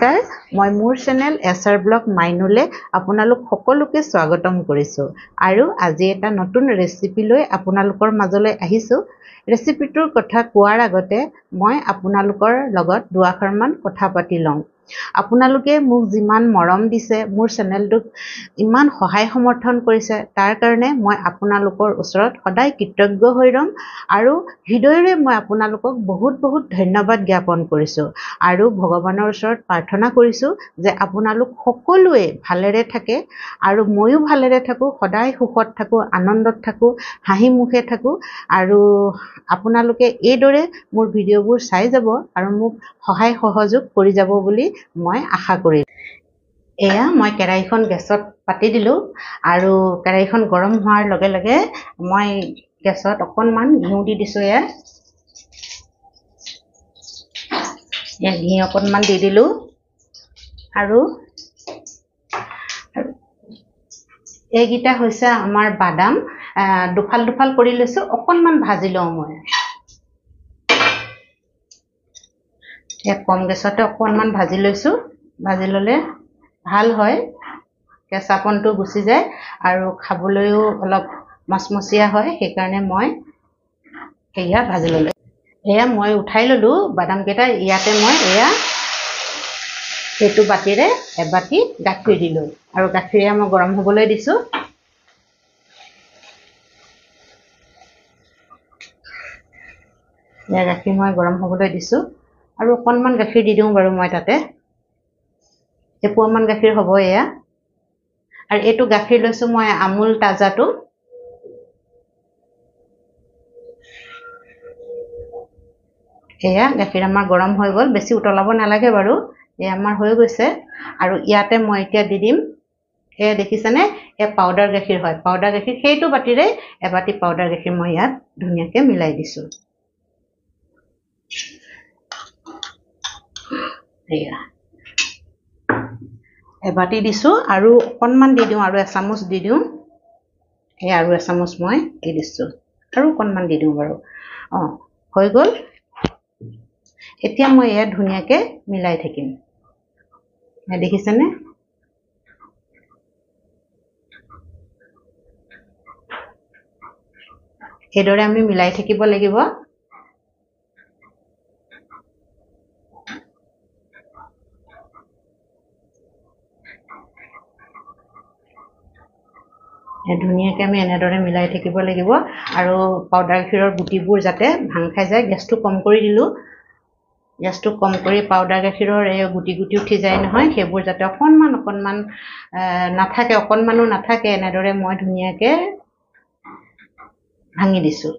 নমস্কাৰ মই মোৰ চেনেল এছআৰ ব্লগ মাইনুলে আপোনালোক সকলোকে স্বাগতম কৰিছো আৰু আজি এটা নতুন ৰেচিপি লৈ আপোনালোকৰ মাজলৈ আহিছো ৰেচিপিটোৰ কথা কোৱাৰ আগতে মই আপোনালোকৰ লগত দুআষাৰমান কথা পাতি লওঁ আপোনালোকে মোক যিমান মৰম দিছে মোৰ চেনেলটোক ইমান সহায় সমৰ্থন কৰিছে তাৰ কাৰণে মই আপোনালোকৰ ওচৰত সদায় কৃতজ্ঞ হৈ ৰম আৰু হৃদয়ৰে মই আপোনালোকক বহুত ধন্যবাদ জ্ঞাপন কৰিছো আৰু ভগৱানৰ ওচৰত প্ৰাৰ্থনা কৰিছো যে আপোনালোক সকলোৱে ভালেৰে থাকে আৰু ময়ো ভালেৰে থাকো সদায় সুখত থাকো আনন্দত থাকো হাঁহি মুখে থাকো আৰু আপোনালোকে এইদৰে মোৰ ভিডিঅ'বোৰ চাই যাব আৰু মোক সহায় সহযোগ কৰি যাব বুলি মই আশা কৰিম এয়া মই কেৰাহীখন গেছত পাতি দিলো আৰু কেৰাহীখন গৰম হোৱাৰ লগে লগে মই গেছত অকণমান ঘিউ দি দিছো ঘি অকণমান দি দিলো আৰু এইকেইটা হৈছে আমাৰ বাদাম দুফাল কৰি লৈছো অকণমান ভাজি লওঁ মই কম গেছতে অকণমান ভাজি লৈছো ভাজি ললে ভাল হয় কেঁচাপনটো গুচি যায় আৰু খাবলৈও অলপ মচমচীয়া হয় সেইকাৰণে মই এয়া ভাজি ললো এয়া মই উঠাই ললো বাদাম কেইটা ইয়াতে মই এয়া এইটো বাটিৰে এবাটি গাখীৰ দিলো আৰু গাখীৰে মই গৰম হ'বলৈ দিছো এয়া গাখীৰ মই গৰম হ'বলৈ দিছো আৰু অকণমান গাখীৰ দি দিওঁ বাৰু মই তাতে এপোৱামান গাখীৰ হ'ব এয়া আৰু এইটো গাখীৰ লৈছো মই আমুল তাজাটো এয়া গাখীৰ আমাৰ গৰম হৈ গ'ল বেছি উতলাব নালাগে বাৰু এয়া আমাৰ হৈ গৈছে আৰু ইয়াতে মই এতিয়া দি দিম এয়া দেখিছেনে এ পাউডাৰ গাখীৰ হয় পাউডাৰ গাখীৰ সেইটো বাটিৰে এবাটি পাউডাৰ গাখীৰ মই ইয়াত ধুনীয়াকৈ মিলাই দিছো এয়া এবাটি দিছো আৰু অকণমান দি দিওঁ আৰু এচামুচ দি দিওঁ এয়া আৰু এচামুচ মই দি দিছো আৰু অকণমান দি দিওঁ বাৰু হৈ গ'ল এতিয়া মই এয়া ধুনীয়াকৈ মিলাই থাকিম দেখিছেনে এইদৰে আমি মিলাই থাকিব লাগিব ধুনীয়াকৈ আমি এনেদৰে মিলাই থাকিব লাগিব আৰু পাউডাৰ গাখীৰৰ গুটিবোৰ যাতে ভাং খাই যায় গেছটো কম কৰি দিলোঁ গেছটো কম কৰি পাউডাৰ গাখীৰৰ এই গুটি উঠি যায় নহয় সেইবোৰ যাতে অকণমান নাথাকে অকণমানো নাথাকে এনেদৰে মই ধুনীয়াকৈ ভাঙি দিছোঁ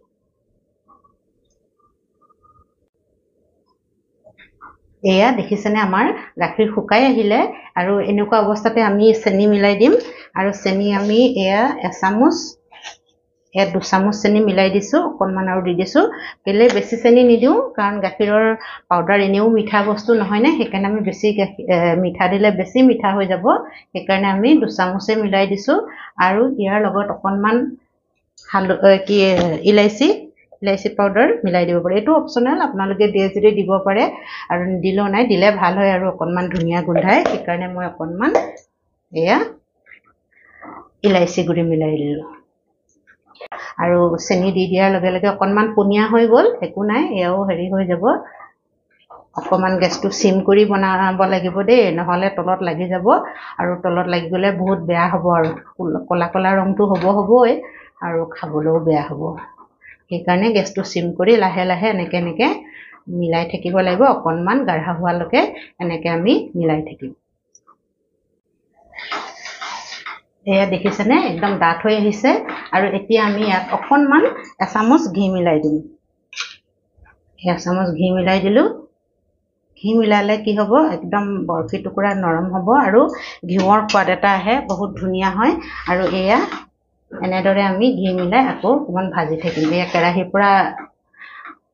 এয়া দেখিছেনে আমাৰ গাখীৰ শুকাই আহিলে আৰু এনেকুৱা অৱস্থাতে আমি চেনি মিলাই দিম আৰু চেনি আমি এয়া এচামুচ এয়া দুচামুচ চেনি মিলাই দিছোঁ অকণমান আৰু দি দিছোঁ কেলৈ বেছি চেনি নিদিওঁ কাৰণ গাখীৰৰ পাউডাৰ এনেও মিঠা বস্তু নহয়নে সেইকাৰণে আমি বেছি মিঠা দিলে বেছি মিঠা হৈ যাব সেইকাৰণে আমি দুচামুচে মিলাই দিছোঁ আৰু ইয়াৰ লগত অকণমান ইলাইচি পাউডাৰ মিলাই দিব পাৰে এইটো অপচনেল আপোনালোকে দিয়ে যদি দিব পাৰে আৰু নিদিলেও নাই দিলে ভাল হয় আৰু অকণমান ধুনীয়া গোন্ধায় সেইকাৰণে মই অকণমান এয়া ইলাইচি গুড়ি মিলাই দিলোঁ আৰু চেনি দি দিয়াৰ লগে লগে অকণমান পনীয়া হৈ গ'ল একো নাই এয়াও হেৰি হৈ যাব অকণমান গেছটো চিম কৰি বনাব লাগিব দেই নহ'লে তলত লাগি যাব আৰু তলত লাগি গ'লে বহুত বেয়া হ'ব আৰু ক'লা ৰংটো হ'বই আৰু খাবলৈও বেয়া হ'ব সেইকাৰণে গেছটো চিম কৰি লাহে এনেকৈ মিলাই থাকিব লাগিব অকণমান গাঢ়া হোৱালৈকে এনেকৈ আমি মিলাই থাকিম এয়া দেখিছেনে একদম ডাঠ হৈ আহিছে আৰু এতিয়া আমি ইয়াত অকণমান এচামুচ ঘি মিলাই দিম এচামুচ ঘি মিলাই দিলোঁ ঘি মিলালে কি হ'ব একদম বৰফি টুকুৰা নৰম হ'ব আৰু ঘিউৰ সোৱাদ এটা আহে বহুত ধুনীয়া হয় আৰু এয়া এনেদৰে আমি ঘি মিলাই আকৌ অকণমান ভাজি থাকিম এয়া কেৰাহীৰ পৰা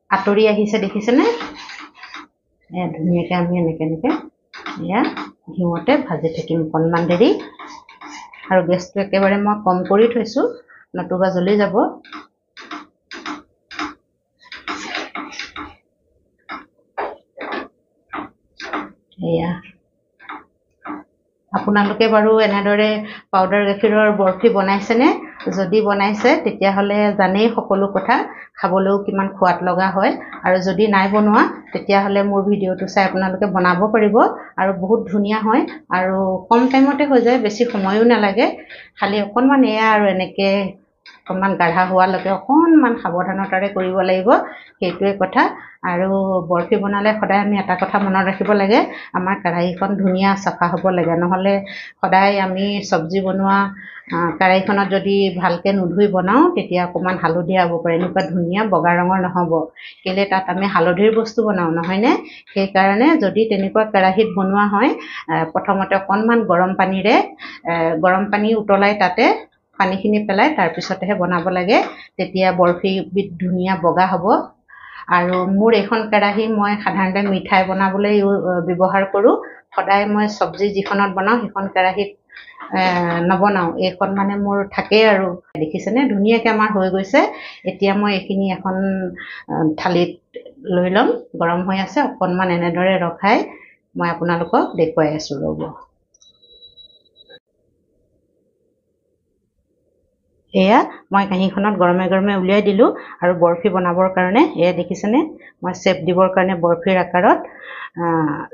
আঁতৰি আহিছে দেখিছেনে এয়া ধুনীয়াকৈ আমি এনেকৈ এয়া ঘিউতে ভাজি থাকিম অকণমান দেৰি আৰু গেছটো একেবাৰে মই কম কৰি থৈছোঁ নতুবা জ্বলি যাব এয়া আপোনালোকে বাৰু এনেদৰে পাউডাৰ গাখীৰৰ বৰফি বনাইছেনে? যদি বনাইছে তেতিয়াহ'লে জানেই সকলো কথা, খাবলৈও কিমান সোৱাদ লগা হয়। আৰু যদি নাই বনোৱা তেতিয়াহ'লে মোৰ ভিডিঅ'টো চাই আপোনালোকে বনাব পাৰিব আৰু বহুত ধুনীয়া হয় আৰু কম টাইমতে হৈ যায়, বেছি সময়ো নালাগে। খালি অকণমান এয়া আৰু এনেকৈ অকণমান গাঢ়া হোৱালৈকে অকণমান সাৱধানতাৰে কৰিব লাগিব, সেইটোৱে কথা। আৰু বৰফি বনালে সদায় আমি এটা কথা মনত ৰাখিব লাগে, আমাৰ কেৰাহীখন ধুনীয়া চাফা হ'ব লাগে। নহ'লে সদায় আমি চব্জি বনোৱা কেৰাহীখনত যদি ভালকৈ নুধুই বনাওঁ তেতিয়া অকণমান হালধীয়া হ'ব পাৰে, এনেকুৱা ধুনীয়া বগা ৰঙৰ নহ'ব। কেলৈ তাত আমি হালধিৰ বস্তু বনাওঁ নহয়নে? সেইকাৰণে যদি তেনেকুৱা কেৰাহীত বনোৱা হয়, প্ৰথমতে অকণমান গৰম পানী উতলাই তাতে পানীখিনি পেলাই তাৰপিছতহে বনাব লাগে, তেতিয়া বৰফিবিধ ধুনীয়া বগা হ'ব। আৰু মোৰ এইখন কেৰাহী মই সাধাৰণতে মিঠাই বনাবলৈ ব্যৱহাৰ কৰোঁ। সদায় মই চব্জি যিখনত বনাওঁ সেইখন কেৰাহীত নবনাওঁ, এইখন মানে মোৰ থাকেই আৰু। দেখিছেনে ধুনীয়াকৈ আমাৰ হৈ গৈছে। এতিয়া মই এইখিনি এখন থালিত লৈ ল'ম, গৰম হৈ আছে। অকণমান এনেদৰে ৰখাই মই আপোনালোকক দেখুৱাই আছোঁ, ৰ'ব। এয়া মই কাঁহীখনত গৰমে গৰমে উলিয়াই দিলোঁ আৰু বৰফি বনাবৰ কাৰণে এয়া দেখিছেনে, মই চেপ দিবৰ কাৰণে বৰফিৰ আকাৰত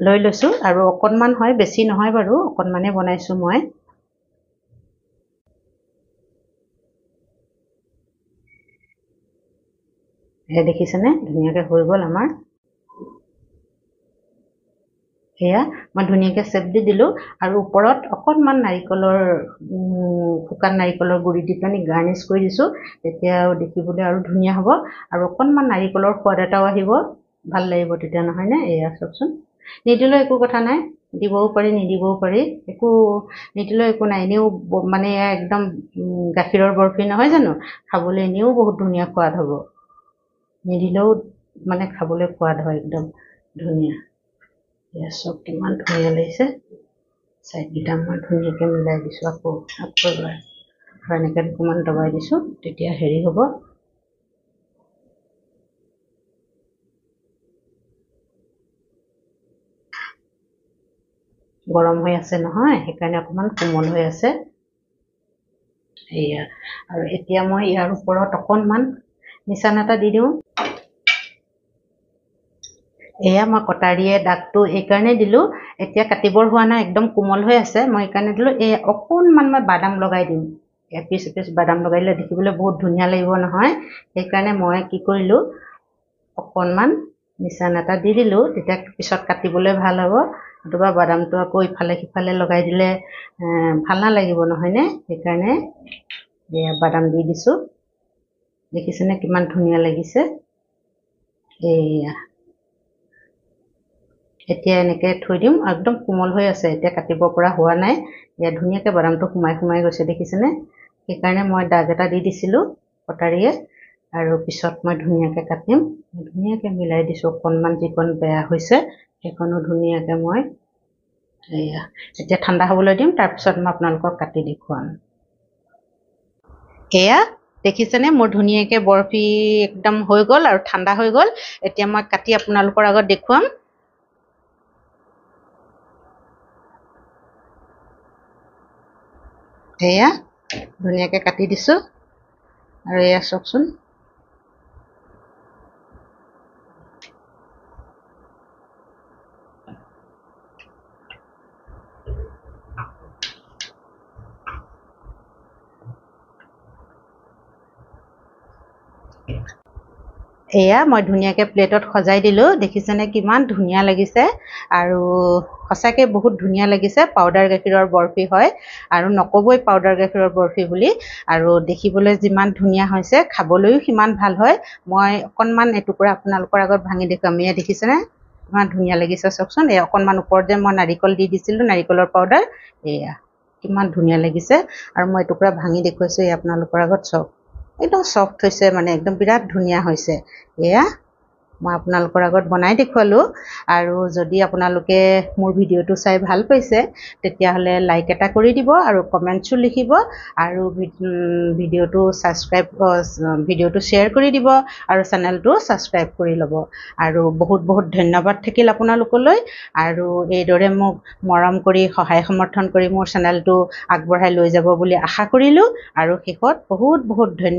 লৈ লৈছোঁ। আৰু অকণমান হয়, বেছি নহয় বাৰু, অকণমানেই বনাইছোঁ মই। এয়া দেখিছেনে ধুনীয়াকৈ হৈ গ'ল আমাৰ। এয়া মই ধুনীয়াকৈ চেপ দি দিলোঁ আৰু ওপৰত অকণমান শুকান নাৰিকলৰ গুড়ি দি পেলাই গাৰ্নিছ কৰি দিছোঁ। তেতিয়া দেখিবলৈ আৰু ধুনীয়া হ'ব আৰু অকণমান নাৰিকলৰ সোৱাদ এটাও আহিব, ভাল লাগিব তেতিয়া, নহয়নে? এয়া চাওকচোন, নিদিলেও একো কথা নাই, দিবও পাৰি নিদিবও পাৰি, একো নিদিলেও একো নাই। এনেও মানে একদম গাখীৰৰ বৰফি নহয় জানো, খাবলৈ এনেও বহুত ধুনীয়া সোৱাদ হ'ব, নিদিলেও মানে খাবলৈ সোৱাদ হয়, একদম ধুনীয়া। এয়া চব কিমান ধুনীয়া লাগিছে, চাইডকেইটা মই ধুনীয়াকৈ মিলাই দিছোঁ। আকৌ এবাৰ এনেকৈ অকণমান দবাই দিছোঁ, তেতিয়া হেৰি হ'ব। গৰম হৈ আছে নহয়, সেইকাৰণে অকণমান কোমল হৈ আছে। এয়া আৰু এতিয়া মই ইয়াৰ ওপৰত অকণমান নিচান এটা দি দিওঁ। এয়া মই কটাৰীয়ে দাগটো এইকাৰণে দিলোঁ, এতিয়া কাটিবৰ হোৱা নাই, একদম কোমল হৈ আছে, মই এইকাৰণে দিলোঁ। অকণমান মই বাদাম লগাই দিম, এপিচ এপিচ বাদাম লগাই দিলে দেখিবলৈ বহুত ধুনীয়া লাগিব নহয়। সেইকাৰণে মই কি কৰিলোঁ, অকণমান নিচান এটা দি দিলোঁ, তেতিয়া পিছত কাটিবলৈ ভাল হ'ব। নতুবা বাদামটো আকৌ ইফালে সিফালে লগাই দিলে ভাল নালাগিব নহয়নে? সেইকাৰণে বাদাম দি দিছোঁ। দেখিছেনে কিমান ধুনীয়া লাগিছে। এয়া এতিয়া এনেকৈ থৈ দিম, একদম কোমল হৈ আছে, এতিয়া কাটিব পৰা হোৱা নাই। ইয়াত ধুনীয়াকৈ বাদামটো সোমাই গৈছে, দেখিছেনে? সেইকাৰণে মই দাগ এটা দি দিছিলোঁ কটাৰীয়ে, আৰু পিছত মই ধুনীয়াকৈ কাটিম। ধুনীয়াকৈ মিলাই দিছোঁ, অকণমান যিকণ বেয়া হৈছে সেইকণো ধুনীয়াকৈ মই এতিয়া ঠাণ্ডা হ'বলৈ দিম, তাৰপিছত মই আপোনালোকক কাটি দেখুৱাম। এয়া দেখিছেনে মোৰ ধুনীয়াকৈ বৰফি একদম হৈ গ'ল আৰু ঠাণ্ডা হৈ গ'ল। এতিয়া মই কাটি আপোনালোকৰ আগত দেখুৱাম। এয়া ধুনীয়াকৈ কাটি দিছোঁ আৰু এয়া চাওকচোন। এয়া মই ধুনীয়াকৈ প্লেটত সজাই দিলোঁ, দেখিছেনে কিমান ধুনীয়া লাগিছে। আৰু সঁচাকৈ বহুত ধুনীয়া লাগিছে। পাউডাৰ গাখীৰৰ বৰফি হয় আৰু নক'বই পাউডাৰ গাখীৰৰ বৰফি বুলি। আৰু দেখিবলৈ যিমান ধুনীয়া হৈছে, খাবলৈও সিমান ভাল হয়। মই অকণমান এটুকুৰা আপোনালোকৰ আগত ভাঙি দেখুৱাম। এয়া দেখিছেনে ইমান ধুনীয়া লাগিছে, চাওকচোন। এই অকণমান ওপৰত যে মই নাৰিকল দি দিছিলোঁ, নাৰিকলৰ পাউডাৰ, এয়া কিমান ধুনীয়া লাগিছে। আৰু মই এটুকুৰা ভাঙি দেখুৱাইছোঁ, এই আপোনালোকৰ আগত চাওক, একদম চফ্ট হৈছে, মানে একদম বিৰাট ধুনীয়া হৈছে। এয়া মই আপোনালোকৰ আগত বনাই দেখুৱালোঁ। আৰু যদি আপোনালোকে মোৰ ভিডিঅ'টো চাই ভাল পাইছে তেতিয়াহ'লে লাইক এটা কৰি দিব আৰু কমেণ্টছো লিখিব আৰু ভিডিঅ'টো শ্বেয়াৰ কৰি দিব আৰু চেনেলটো ছাবস্ক্ৰাইব কৰি ল'ব। আৰু বহুত বহুত ধন্যবাদ থাকিল আপোনালোকলৈ। আৰু এইদৰে মোক মৰম কৰি সহায় সমৰ্থন কৰি মোৰ চেনেলটো আগবঢ়াই লৈ যাব বুলি আশা কৰিলোঁ। আৰু শেষত বহুত বহুত ধন্যবাদ।